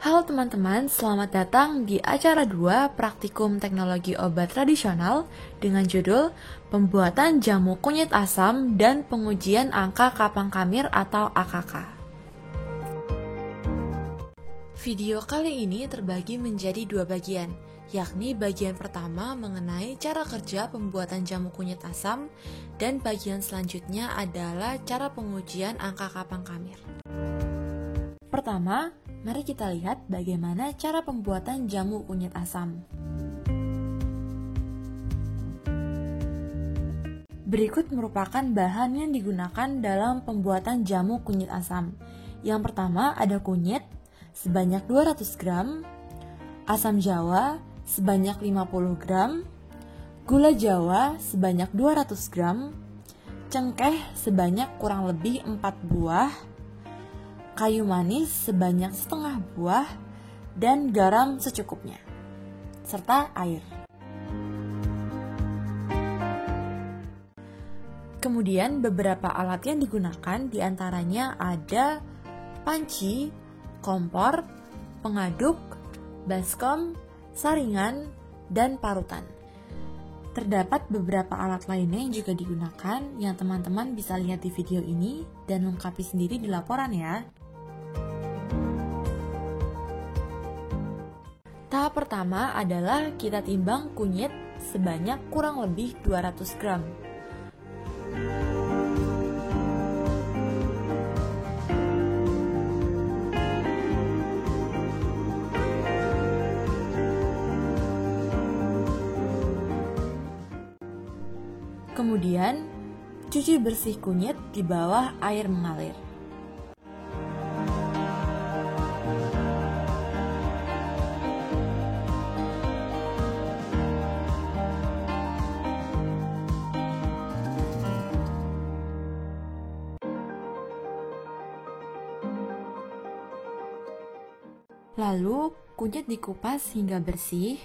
Halo teman-teman, selamat datang di acara 2 Praktikum Teknologi Obat Tradisional dengan judul Pembuatan Jamu Kunyit Asam dan Pengujian Angka Kapang Kamir atau AKK. Video kali ini terbagi menjadi 2 bagian, yakni bagian pertama mengenai cara kerja pembuatan jamu kunyit asam dan bagian selanjutnya adalah cara pengujian angka kapang kamir. Pertama, mari kita lihat bagaimana cara pembuatan jamu kunyit asam. Berikut merupakan bahan yang digunakan dalam pembuatan jamu kunyit asam. Yang pertama ada kunyit sebanyak 200 gram, asam jawa sebanyak 50 gram, gula jawa sebanyak 200 gram, cengkeh sebanyak kurang lebih 4 buah, kayu manis sebanyak setengah buah, dan garam secukupnya, serta air. Kemudian beberapa alat yang digunakan diantaranya ada panci, kompor, pengaduk, baskom, saringan, dan parutan. Terdapat beberapa alat lainnya yang juga digunakan yang teman-teman bisa lihat di video ini dan lengkapi sendiri di laporan ya. Tahap pertama adalah kita timbang kunyit sebanyak kurang lebih 200 gram. Kemudian, cuci bersih kunyit di bawah air mengalir. Lalu, kunyit dikupas hingga bersih.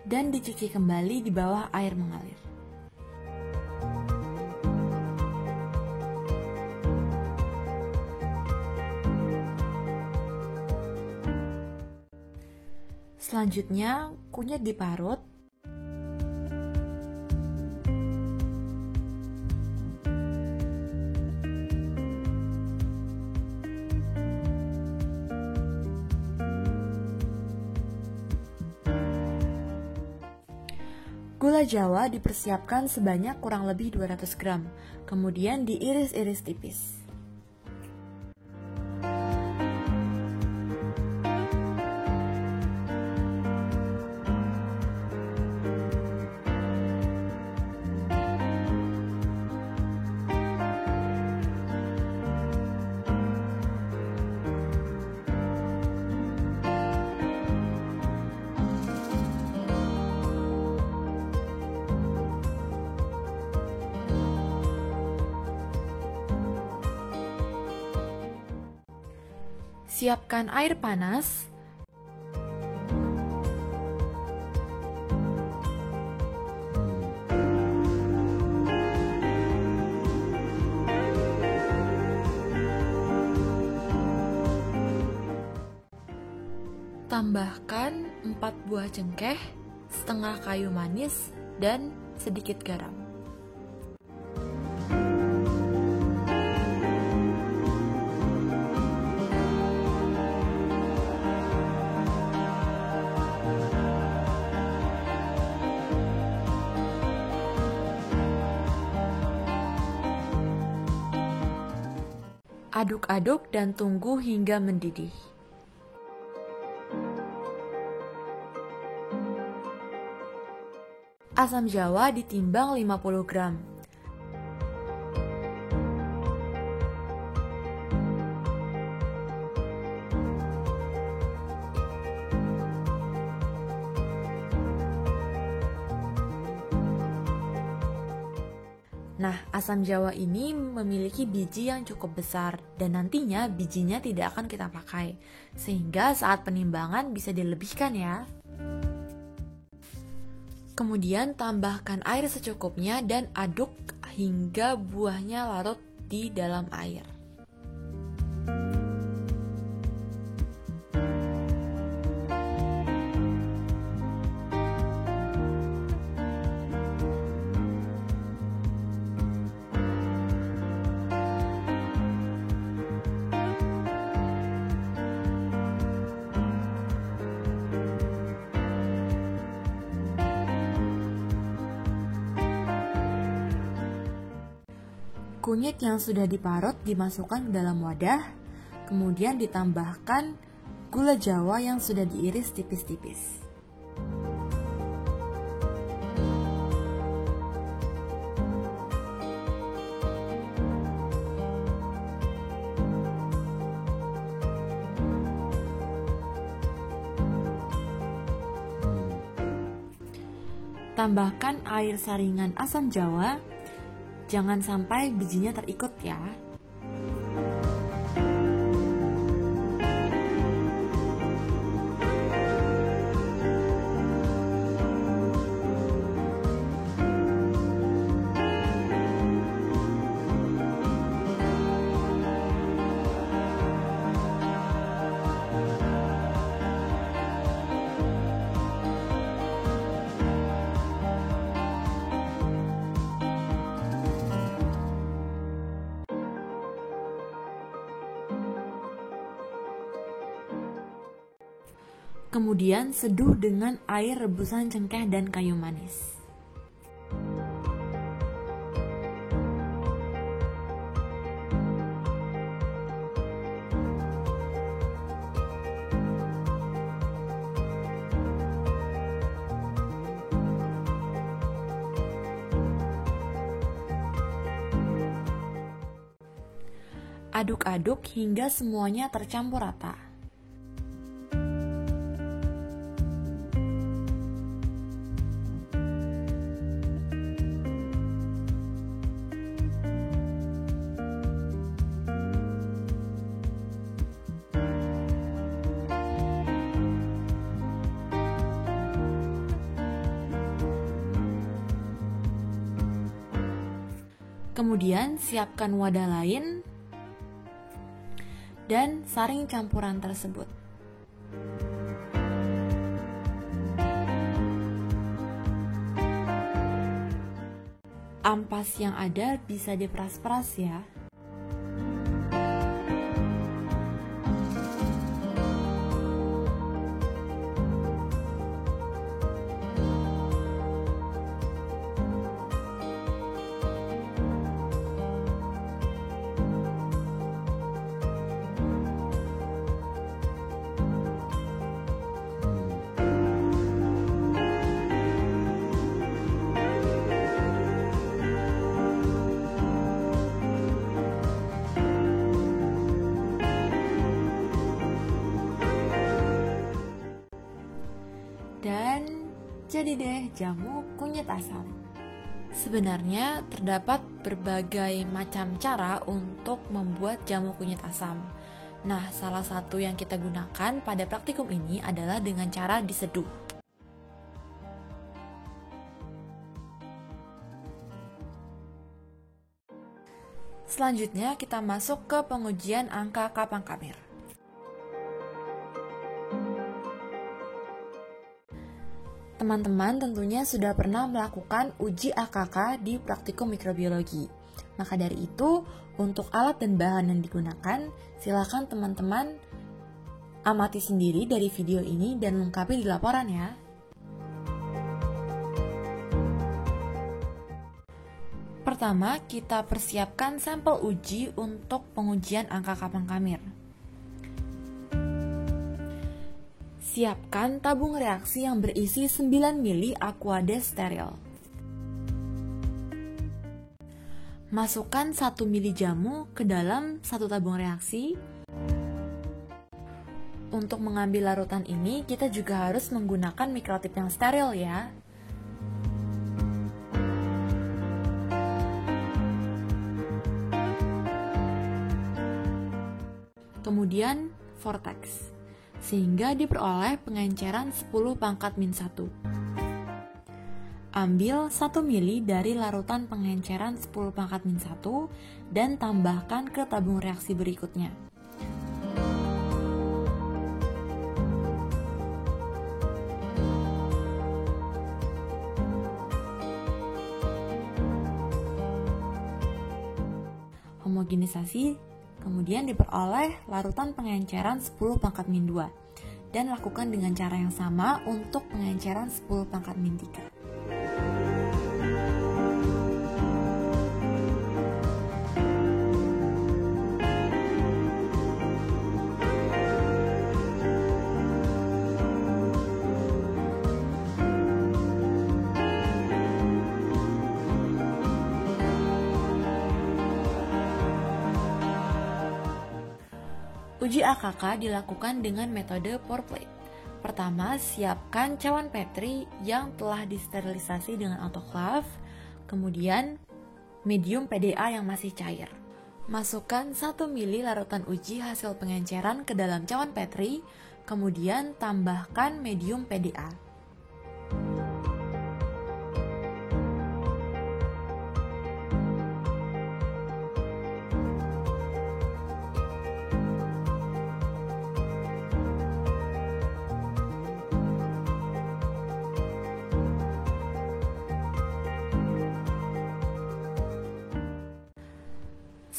Dan dicuci kembali di bawah air mengalir. Selanjutnya, kunyit diparut. Gula jawa dipersiapkan sebanyak kurang lebih 200 gram, kemudian diiris-iris tipis. Siapkan air panas. Tambahkan 4 buah cengkeh, setengah kayu manis, dan sedikit garam. Aduk-aduk dan tunggu hingga mendidih. Asam jawa ditimbang 50 gram. Nah, asam jawa ini memiliki biji yang cukup besar dan nantinya bijinya tidak akan kita pakai, sehingga saat penimbangan bisa dilebihkan ya. Kemudian tambahkan air secukupnya dan aduk hingga buahnya larut di dalam air. Kunyit yang sudah diparut dimasukkan ke dalam wadah, kemudian ditambahkan gula jawa yang sudah diiris tipis-tipis. Tambahkan air saringan asam jawa. Jangan sampai bijinya terikut ya. Kemudian seduh dengan air rebusan cengkeh dan kayu manis. Aduk-aduk hingga semuanya tercampur rata. Kemudian siapkan wadah lain dan saring campuran tersebut. Ampas yang ada bisa diperas-peras ya. Dan jadi deh jamu kunyit asam. Sebenarnya terdapat berbagai macam cara untuk membuat jamu kunyit asam. Nah, salah satu yang kita gunakan pada praktikum ini adalah dengan cara diseduh. Selanjutnya kita masuk ke pengujian angka Kapang-Kamir. Teman-teman tentunya sudah pernah melakukan uji AKK di praktikum mikrobiologi. Maka dari itu, untuk alat dan bahan yang digunakan, silakan teman-teman amati sendiri dari video ini dan lengkapi di laporan ya. Pertama, kita persiapkan sampel uji untuk pengujian angka Kapang-Kamir. Siapkan tabung reaksi yang berisi 9 ml Aquades steril. Masukkan 1 ml jamu ke dalam satu tabung reaksi. Untuk mengambil larutan ini, kita juga harus menggunakan mikrotip yang steril ya. Kemudian vortex, sehingga diperoleh pengenceran 10⁻⁻⁻⁻⁻⁻⁻⁻⁻⁻⁻⁻. Ambil 1 mili dari larutan pengenceran 10 pangkat min 1 dan tambahkan ke tabung reaksi berikutnya. Homogenisasi, kemudian diperoleh larutan pengenceran 10 pangkat min 2 dan lakukan dengan cara yang sama untuk pengenceran 10 pangkat min 3. Uji AKK dilakukan dengan metode pour plate. Pertama, siapkan cawan Petri yang telah disterilisasi dengan autoclave, kemudian medium PDA yang masih cair. Masukkan 1 mili larutan uji hasil pengenceran ke dalam cawan Petri, kemudian tambahkan medium PDA.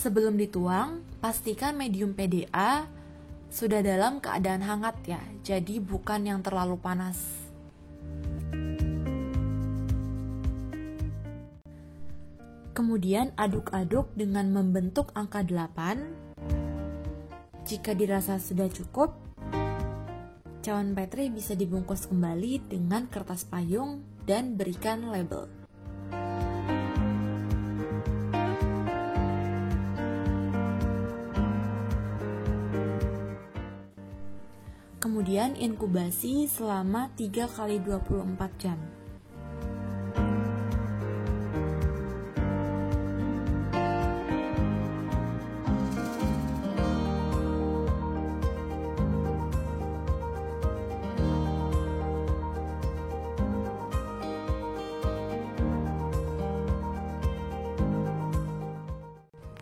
Sebelum dituang, pastikan medium PDA sudah dalam keadaan hangat ya, jadi bukan yang terlalu panas. Kemudian aduk-aduk dengan membentuk angka 8. Jika dirasa sudah cukup, cawan Petri bisa dibungkus kembali dengan kertas payung dan berikan label. Kemudian inkubasi selama 3 kali 24 jam.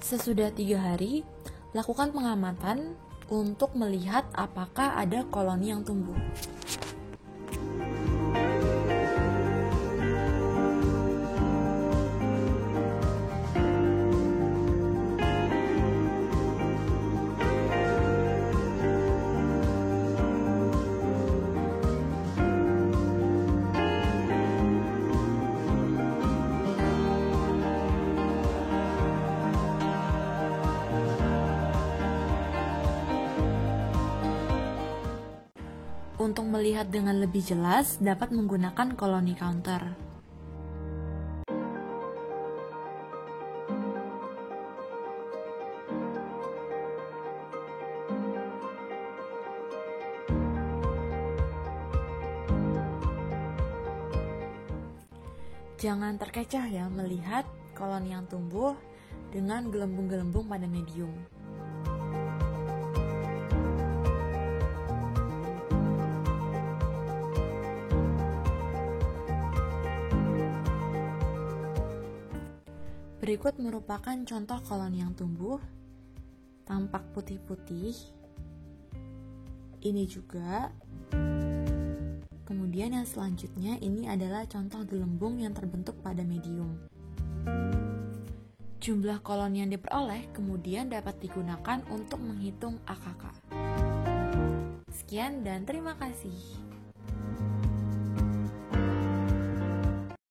Sesudah 3 hari, lakukan pengamatan untuk melihat apakah ada koloni yang tumbuh. Untuk melihat dengan lebih jelas, dapat menggunakan koloni counter. Jangan terkecoh ya melihat koloni yang tumbuh dengan gelembung-gelembung pada medium. Berikut merupakan contoh koloni yang tumbuh, tampak putih-putih. Ini juga. Kemudian yang selanjutnya ini adalah contoh gelembung yang terbentuk pada medium. Jumlah koloni yang diperoleh kemudian dapat digunakan untuk menghitung AKK. Sekian dan terima kasih.